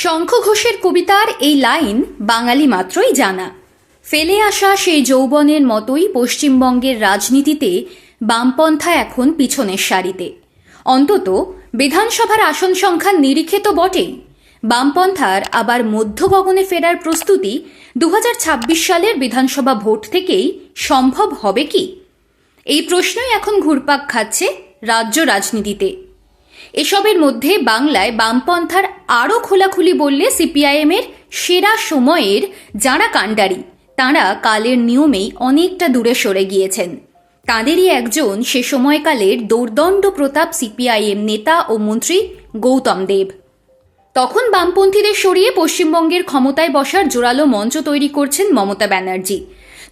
শঙ্খ ঘোষের কবিতার এই লাইন বাঙালি মাত্রই জানা। ফেলে আসা সেই যৌবনের মতোই পশ্চিমবঙ্গের রাজনীতিতে বামপন্থা এখন পিছনের সারিতে। অন্তত বিধানসভার আসন সংখ্যার নিরিখে তো বটেই। বামপন্থার আবার মধ্য গগনে ফেরার প্রস্তুতি 2026 সালের বিধানসভা ভোট থেকেই সম্ভব হবে কি? এই প্রশ্নই এখন ঘুরপাক খাচ্ছে রাজ্য রাজনীতিতে। এসবের মধ্যে বাংলায় বামপন্থার আরও খোলাখুলি বললে সিপিআইএমের সেরা সময়ের যাঁরা কাণ্ডারি তাঁরা কালের নিয়মেই অনেকটা দূরে সরে গিয়েছেন। তাঁদেরই একজন সে সময়কালের দোর্দণ্ড প্রতাপ সিপিআইএম নেতা ও মন্ত্রী গৌতম দেব। তখন বামপন্থীদের সরিয়ে পশ্চিমবঙ্গের ক্ষমতায় বসার জোরালো মঞ্চ তৈরি করছেন মমতা ব্যানার্জি।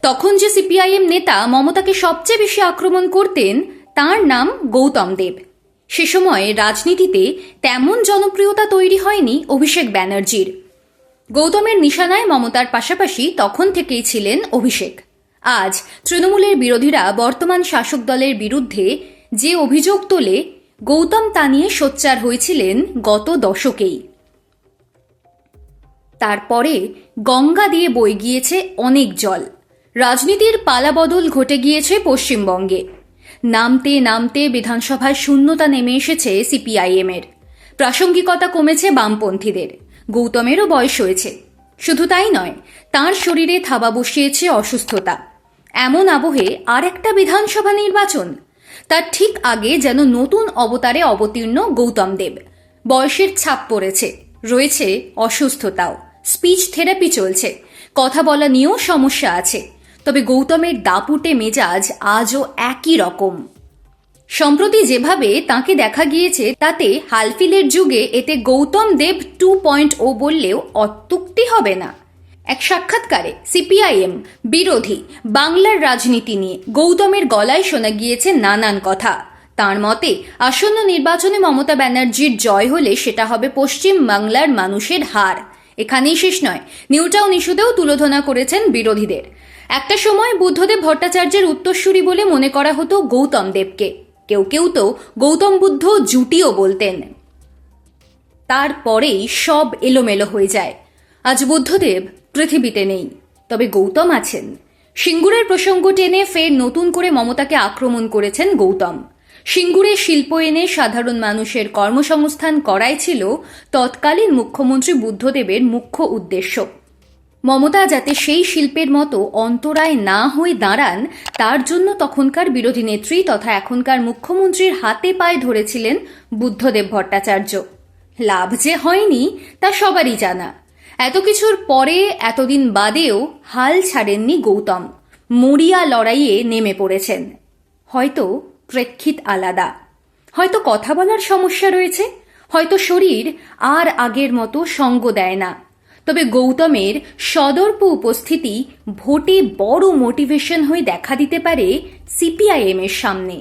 তখন যে সিপিআইএম নেতা মমতাকে সবচেয়ে বেশি আক্রমণ করতেন তার নাম গৌতম দেব। সে সময় রাজনীতিতে তেমন জনপ্রিয়তা তৈরি হয়নি অভিষেক ব্যানার্জির। গৌতমের নিশানায় মমতার পাশাপাশি তখন থেকেই ছিলেন অভিষেক। আজ তৃণমূলের বিরোধীরা বর্তমান শাসক দলের বিরুদ্ধে যে অভিযোগ তোলে গৌতম তা নিয়ে সোচ্চার হয়েছিলেন গত দশকেই। তারপরে গঙ্গা দিয়ে বয়ে গিয়েছে অনেক জল। রাজনীতির পালাবদল ঘটে গিয়েছে পশ্চিমবঙ্গে। নামতে নামতে বিধানসভায় শূন্যতা নেমে এসেছে সিপিআইএমের। প্রাসঙ্গিকতা কমেছে বামপন্থীদের। গৌতমেরও বয়স হয়েছে। শুধু তাই নয়, তাঁর শরীরে থাবা বসিয়েছে অসুস্থতা। এমন আবহে আর একটা বিধানসভা নির্বাচন। তার ঠিক আগে যেন নতুন অবতারে অবতীর্ণ গৌতম দেব। বয়সের ছাপ পড়েছে, রয়েছে অসুস্থতাও। স্পিচ থেরাপি চলছে, কথা বলা নিয়েও সমস্যা আছে। তবে গৌতমের দাপুটে মেজাজ আজও একই রকম। সম্প্রতি যেভাবে তাকে দেখা গিয়েছে তাতে হালফিলের যুগে এতে গৌতম দেব 2.0 বললেও অত্যুক্তি হবে না। এক সাক্ষাৎকারে সিপিআইএম বিরোধী বাংলার রাজনীতি নিয়ে গৌতমের গলায় শোনা গিয়েছে নানান কথা। তার মতে আসন্ন নির্বাচনে মমতা ব্যানার্জির জয় হলে সেটা হবে পশ্চিম বাংলার মানুষের হার। এখানেই শেষ নয়, নিউটাউন ইস্যুতেও তুলোধনা করেছেন বিরোধীদের। একটা সময় বুদ্ধদেব ভট্টাচার্যের উত্তরসূরি বলে মনে করা হতো গৌতম দেবকে। কেউ কেউ তো গৌতম বুদ্ধ জুটিও বলতেন। তারপরেই সব এলোমেলো হয়ে যায়। আজ বুদ্ধদেব পৃথিবীতে নেই, তবে গৌতম আছেন। সিঙ্গুরের প্রসঙ্গ টেনে ফের নতুন করে মমতাকে আক্রমণ করেছেন গৌতম। সিঙ্গুরে শিল্প এনে সাধারণ মানুষের কর্মসংস্থান করাই ছিল তৎকালীন মুখ্যমন্ত্রী বুদ্ধদেবের মুখ্য উদ্দেশ্য। মমতা যাতে সেই শিল্পের মতো অন্তরায় না হয়ে দাঁড়ান তার জন্য তখনকার বিরোধী নেত্রী তথা এখনকার মুখ্যমন্ত্রীর হাতে পায়ে ধরেছিলেন বুদ্ধদেব ভট্টাচার্য। লাভ যে হয়নি তা সবারই জানা। এত কিছুর পরে এতদিন বাদেও হাল ছাড়েননি গৌতম। মরিয়া লড়াইয়ে নেমে পড়েছেন। হয়তো প্রেক্ষিত আলাদা, হয়তো কথা বলার সমস্যা রয়েছে, হয়তো শরীর আর আগের মতো সঙ্গ দেয় না। তবে গৌতমের সদর্প উপস্থিতি ভোটে বড় মোটিভেশন হয়ে দেখা দিতে পারে সিপিআইএম এর সামনে।